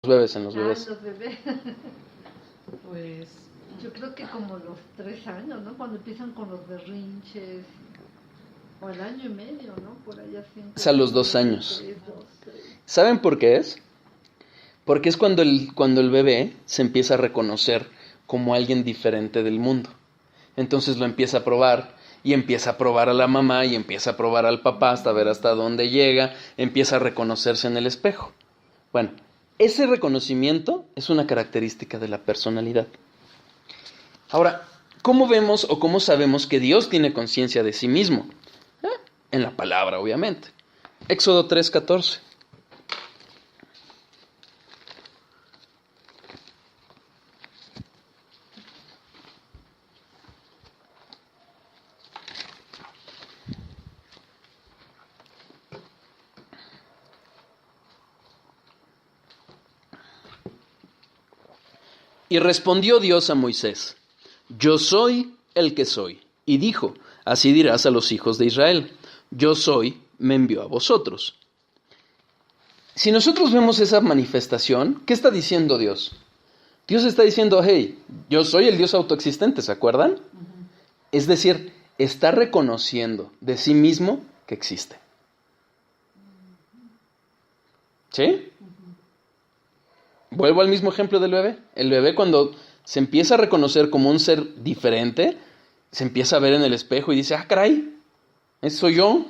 bebés. Los bebés. Pues Yo creo que como los 3 años, ¿no? Cuando empiezan con los berrinches. O al año y medio, ¿no? Por allá siempre. Es a los 2 años. 3, 2, 3. ¿Saben por qué es? Porque es cuando el bebé se empieza a reconocer como alguien diferente del mundo. Entonces lo empieza a probar, y empieza a probar a la mamá, y empieza a probar al papá hasta ver hasta dónde llega, empieza a reconocerse en el espejo. Bueno, ese reconocimiento es una característica de la personalidad. Ahora, ¿cómo vemos o cómo sabemos que Dios tiene conciencia de sí mismo? En la palabra, obviamente. Éxodo 3:14. Y respondió Dios a Moisés: Yo soy el que soy. Y dijo: Así dirás a los hijos de Israel: Yo soy, me envió a vosotros. Si nosotros vemos esa manifestación, ¿qué está diciendo Dios? Dios está diciendo: hey, yo soy el Dios autoexistente, ¿se acuerdan? Es decir, está reconociendo de sí mismo que existe. ¿Sí? Vuelvo al mismo ejemplo del bebé. El bebé, cuando se empieza a reconocer como un ser diferente, se empieza a ver en el espejo y dice: ah, caray, ¿ese soy yo?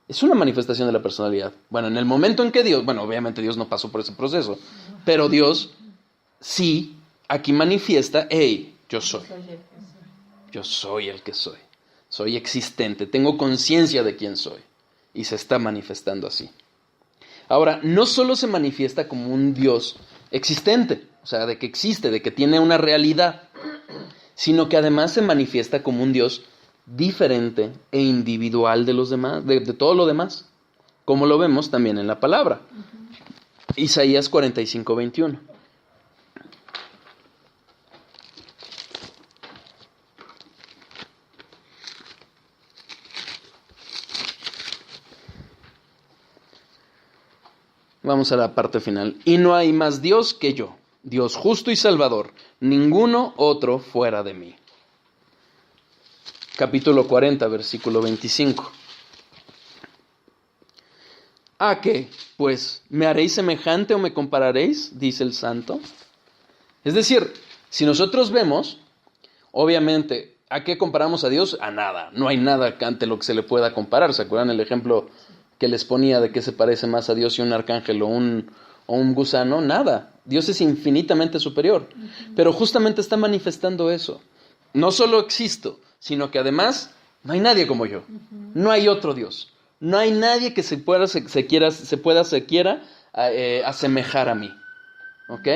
Es una manifestación de la personalidad. Bueno, en el momento en que Dios, bueno, obviamente Dios no pasó por ese proceso, pero Dios sí aquí manifiesta: hey, yo soy. Yo soy el que soy. Soy existente, tengo conciencia de quién soy. Y se está manifestando así. Ahora, no solo se manifiesta como un Dios existente, o sea, de que existe, de que tiene una realidad, sino que además se manifiesta como un Dios diferente e individual de los demás, de todo lo demás, como lo vemos también en la palabra. Isaías 45:21. Vamos a la parte final. Y no hay más Dios que yo, Dios justo y salvador, ninguno otro fuera de mí. Capítulo 40, versículo 25. ¿A qué? Pues, ¿me haréis semejante o me compararéis? Dice el santo. Es decir, si nosotros vemos, obviamente, ¿a qué comparamos a Dios? A nada. No hay nada ante lo que se le pueda comparar. ¿Se acuerdan el ejemplo que les ponía de qué se parece más a Dios y un arcángel o un gusano? Nada. Dios es infinitamente superior. Pero justamente está manifestando eso. No solo existo, sino que además no hay nadie como yo. No hay otro Dios. No hay nadie que se pueda asemejar a mí. ¿Ok?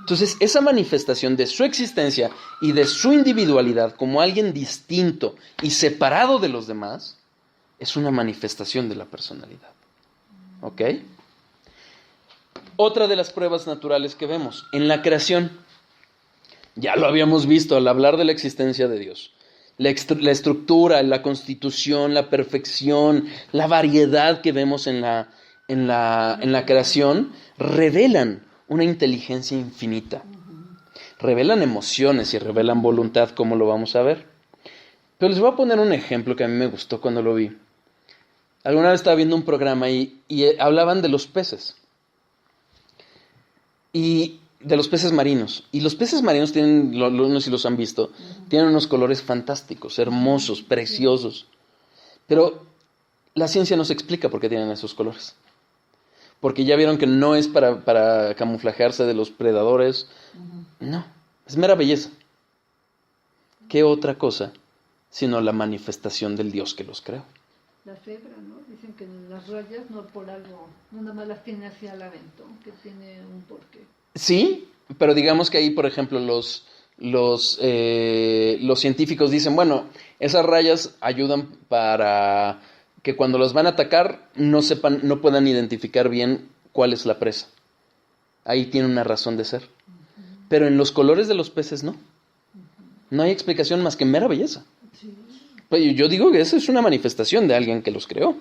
Entonces, esa manifestación de su existencia y de su individualidad como alguien distinto y separado de los demás es una manifestación de la personalidad. ¿Ok? Otra de las pruebas naturales que vemos en la creación. Ya lo habíamos visto al hablar de la existencia de Dios. La estructura, la constitución, la perfección, la variedad que vemos en la creación revelan una inteligencia infinita. Revelan emociones y revelan voluntad, como lo vamos a ver. Pero les voy a poner un ejemplo que a mí me gustó cuando lo vi. Alguna vez estaba viendo un programa y hablaban de los peces. Y de los peces marinos. Y los peces marinos tienen, no sé si los han visto, tienen unos colores fantásticos, hermosos, preciosos. Pero la ciencia no se explica por qué tienen esos colores. Porque ya vieron que no es para camuflajearse de los predadores. No, es mera belleza. ¿Qué otra cosa sino la manifestación del Dios que los creó? La cebra, ¿no? Dicen que las rayas no por algo, no nada más las tiene así al aventón, que tiene un porqué. Sí, pero digamos que ahí, por ejemplo, los científicos dicen, bueno, esas rayas ayudan para que cuando los van a atacar no puedan identificar bien cuál es la presa. Ahí tiene una razón de ser. Pero en los colores de los peces no. No hay explicación más que mera belleza. Sí. Pues yo digo que esa es una manifestación de alguien que los creó.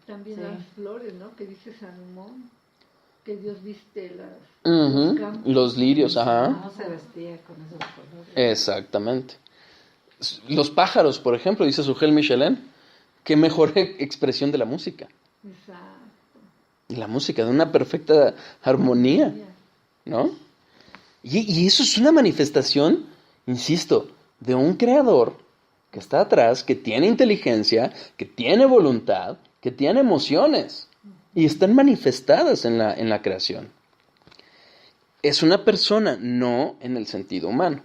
También las flores, ¿no? Que dice Salomón. que Dios viste Ujú, los campos. los lirios, ajá. ¿Cómo se vestía con esos colores? Exactamente. Los pájaros, por ejemplo, dice Sujel Michelin, qué mejor expresión de la música. Exacto. La música, de una perfecta armonía, ¿no? Y eso es una manifestación, insisto, de un creador que está atrás, que tiene inteligencia, que tiene voluntad, que tiene emociones, y están manifestadas en la creación. Es una persona, no en el sentido humano.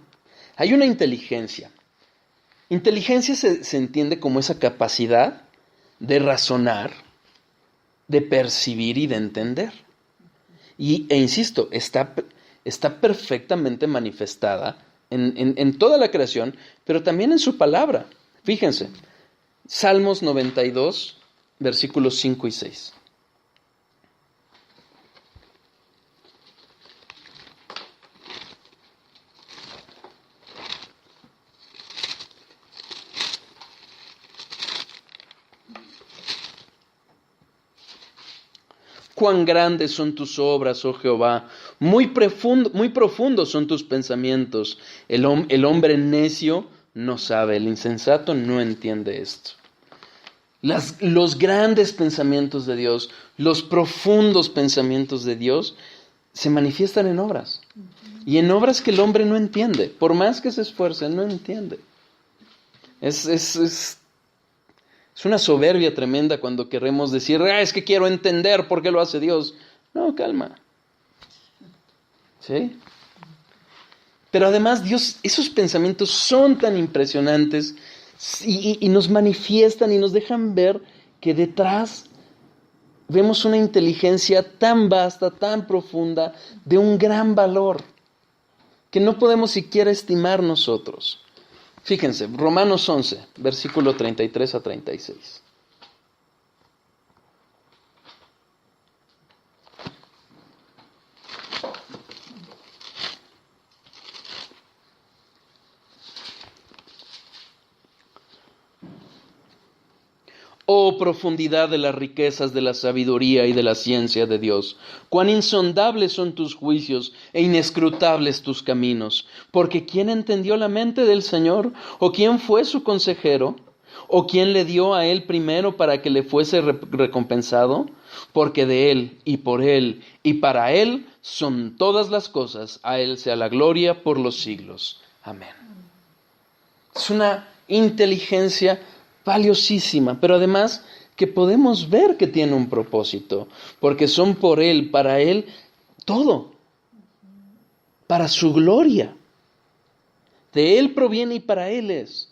Hay una inteligencia. Inteligencia se entiende como esa capacidad de razonar, de percibir y de entender. E insisto, está perfectamente manifestada en toda la creación, pero también en su palabra. Fíjense, Salmos 92, versículos 5 y 6. Cuán grandes son tus obras, oh Jehová, muy profundos son tus pensamientos. El hombre necio no sabe, el insensato no entiende esto. Los grandes pensamientos de Dios, los profundos pensamientos de Dios, se manifiestan en obras. Y en obras que el hombre no entiende, por más que se esfuerce, no entiende. Es una soberbia tremenda cuando queremos decir, es que quiero entender por qué lo hace Dios. No, calma. ¿Sí? Pero además Dios, esos pensamientos son tan impresionantes y nos manifiestan y nos dejan ver que detrás vemos una inteligencia tan vasta, tan profunda, de un gran valor, que no podemos siquiera estimar nosotros. Fíjense, Romanos 11, versículo 33 a 36. Oh profundidad de las riquezas de la sabiduría y de la ciencia de Dios, cuán insondables son tus juicios e inescrutables tus caminos, porque ¿quién entendió la mente del Señor? ¿O quién fue su consejero? ¿O quién le dio a él primero para que le fuese recompensado? Porque de él y por él y para él son todas las cosas, a él sea la gloria por los siglos. Amén. Es una inteligencia valiosísima, pero además que podemos ver que tiene un propósito, porque son por Él, para Él, todo, para su gloria. De Él proviene y para Él es.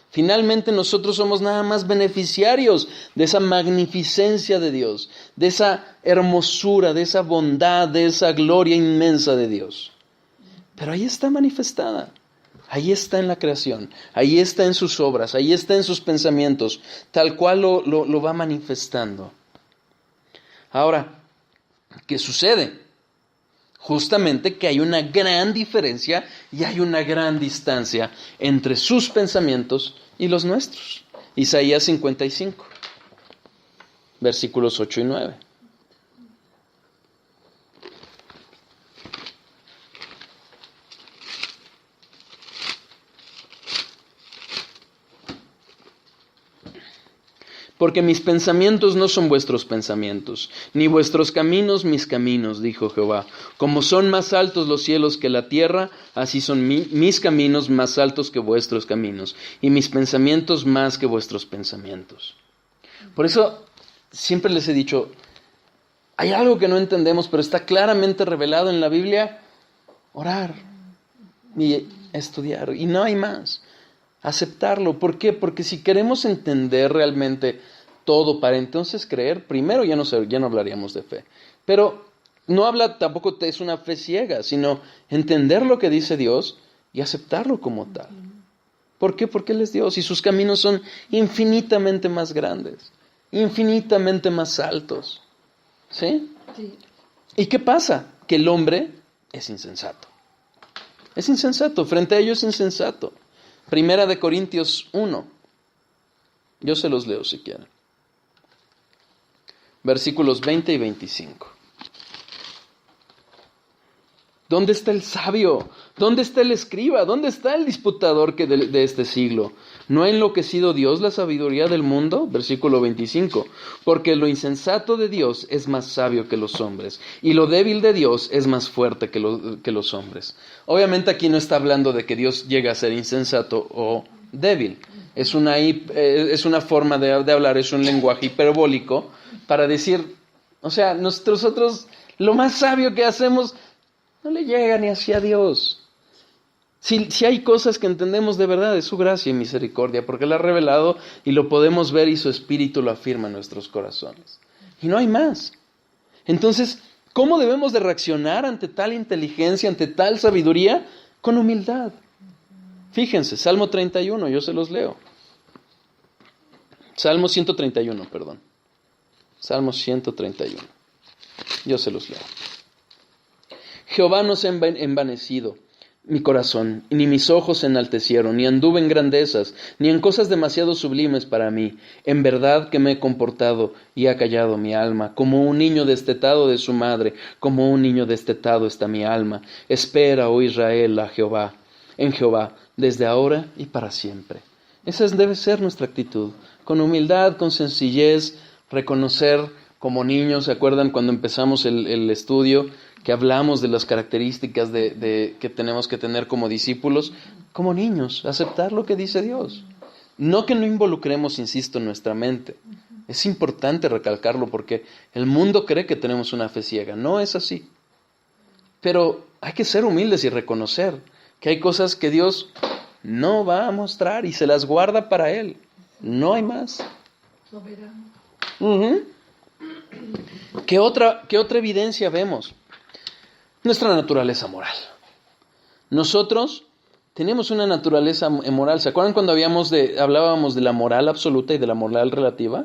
Finalmente nosotros somos nada más beneficiarios de esa magnificencia de Dios, de esa hermosura, de esa bondad, de esa gloria inmensa de Dios. Pero ahí está manifestada. Ahí está en la creación, ahí está en sus obras, ahí está en sus pensamientos, tal cual lo va manifestando. Ahora, ¿qué sucede? Justamente que hay una gran diferencia y hay una gran distancia entre sus pensamientos y los nuestros. Isaías 55, versículos 8 y 9. Porque mis pensamientos no son vuestros pensamientos, ni vuestros caminos mis caminos, dijo Jehová. Como son más altos los cielos que la tierra, así son mis caminos más altos que vuestros caminos, y mis pensamientos más que vuestros pensamientos. Por eso siempre les he dicho, hay algo que no entendemos, pero está claramente revelado en la Biblia: orar y estudiar, y no hay más. Aceptarlo. ¿Por qué? Porque si queremos entender realmente todo para entonces creer, primero ya no hablaríamos de fe. Pero no habla tampoco, es una fe ciega, sino entender lo que dice Dios y aceptarlo como tal. ¿Por qué? Porque Él es Dios y sus caminos son infinitamente más grandes, infinitamente más altos. ¿Sí? Sí. ¿Y qué pasa? Que el hombre es insensato. Es insensato, frente a ello es insensato. Primera de Corintios 1. Yo se los leo si quieren. Versículos 20 y 25. ¿Dónde está el sabio? ¿Dónde está el escriba? ¿Dónde está el disputador de este siglo? ¿No ha enloquecido Dios la sabiduría del mundo? Versículo 25. Porque lo insensato de Dios es más sabio que los hombres, y lo débil de Dios es más fuerte que los hombres. Obviamente aquí no está hablando de que Dios llegue a ser insensato o débil. Es una forma de hablar, es un lenguaje hiperbólico para decir, o sea, nosotros lo más sabio que hacemos no le llega ni hacia Dios. Si hay cosas que entendemos de verdad, es su gracia y misericordia, porque Él ha revelado y lo podemos ver y su Espíritu lo afirma en nuestros corazones. Y no hay más. Entonces, ¿cómo debemos de reaccionar ante tal inteligencia, ante tal sabiduría? Con humildad. Fíjense, Salmo 31, yo se los leo. Salmo 131, perdón. Salmo 131. Yo se los leo. Jehová no se ha envanecido mi corazón, y ni mis ojos se enaltecieron, ni anduve en grandezas, ni en cosas demasiado sublimes para mí. En verdad que me he comportado y ha callado mi alma, como un niño destetado de su madre, como un niño destetado está mi alma. Espera, oh Israel, en Jehová, desde ahora y para siempre. Esa debe ser nuestra actitud, con humildad, con sencillez, reconocer como niños. ¿Se acuerdan cuando empezamos el estudio? Que hablamos de las características que tenemos que tener como discípulos, como niños, aceptar lo que dice Dios. No que no involucremos, insisto, nuestra mente. Es importante recalcarlo porque el mundo cree que tenemos una fe ciega. No es así. Pero hay que ser humildes y reconocer que hay cosas que Dios no va a mostrar y se las guarda para Él. No hay más. Soberano. Uh-huh. ¿Qué otra evidencia vemos? Nuestra naturaleza moral. Nosotros tenemos una naturaleza moral. ¿Se acuerdan cuando hablábamos de la moral absoluta y de la moral relativa?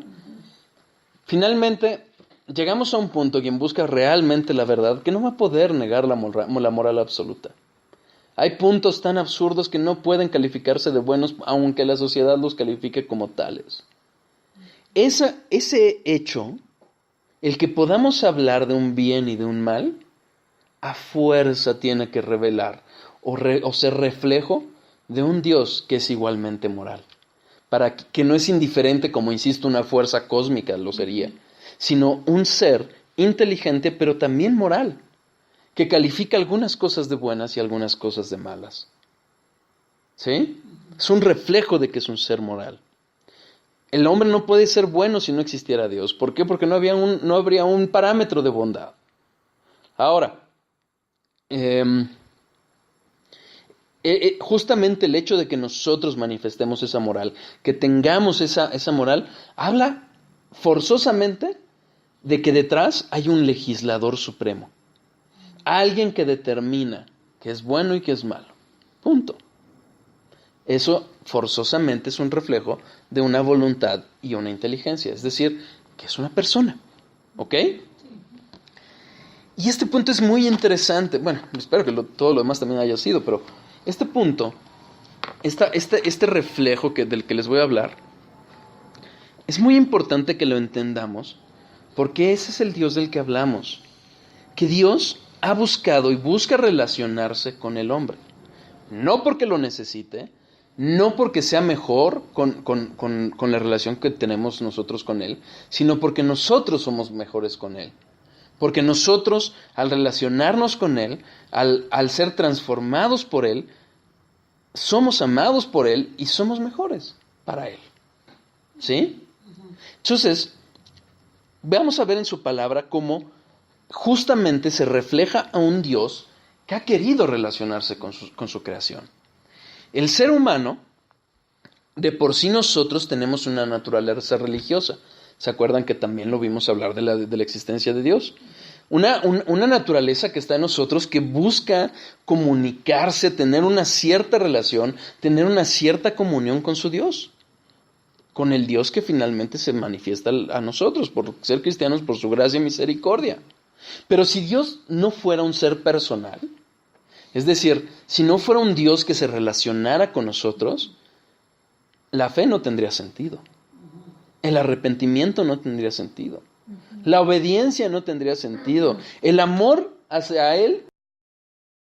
Finalmente, llegamos a un punto, quien busca realmente la verdad, que no va a poder negar la moral absoluta. Hay puntos tan absurdos que no pueden calificarse de buenos, aunque la sociedad los califique como tales. Ese hecho, el que podamos hablar de un bien y de un mal, a fuerza tiene que revelar o ser reflejo de un Dios que es igualmente moral. Para que no es indiferente, como insisto, una fuerza cósmica lo sería, sino un ser inteligente pero también moral, que califica algunas cosas de buenas y algunas cosas de malas. ¿Sí? Es un reflejo de que es un ser moral. El hombre no puede ser bueno si no existiera Dios. ¿Por qué? Porque no habría un parámetro de bondad. Ahora, justamente el hecho de que nosotros manifestemos esa moral, que tengamos esa moral, habla forzosamente de que detrás hay un legislador supremo. Alguien que determina qué es bueno y qué es malo. Punto. Eso forzosamente es un reflejo de una voluntad y una inteligencia. Es decir, que es una persona. ¿Ok? Y este punto es muy interesante. Bueno, espero que todo lo demás también haya sido, pero este punto, este reflejo del que les voy a hablar, es muy importante que lo entendamos, porque ese es el Dios del que hablamos. Que Dios ha buscado y busca relacionarse con el hombre. No porque lo necesite, no porque sea mejor con la relación que tenemos nosotros con Él, sino porque nosotros somos mejores con Él. Porque nosotros, al relacionarnos con Él, al ser transformados por Él, somos amados por Él y somos mejores para Él. ¿Sí? Entonces, vamos a ver en su palabra cómo justamente se refleja a un Dios que ha querido relacionarse con su creación. El ser humano, de por sí nosotros tenemos una naturaleza religiosa. ¿Se acuerdan que también lo vimos hablar de la existencia de Dios? Una naturaleza que está en nosotros que busca comunicarse, tener una cierta relación, tener una cierta comunión con su Dios. Con el Dios que finalmente se manifiesta a nosotros, por ser cristianos, por su gracia y misericordia. Pero si Dios no fuera un ser personal, es decir, si no fuera un Dios que se relacionara con nosotros, la fe no tendría sentido. El arrepentimiento no tendría sentido. La obediencia no tendría sentido. El amor hacia Él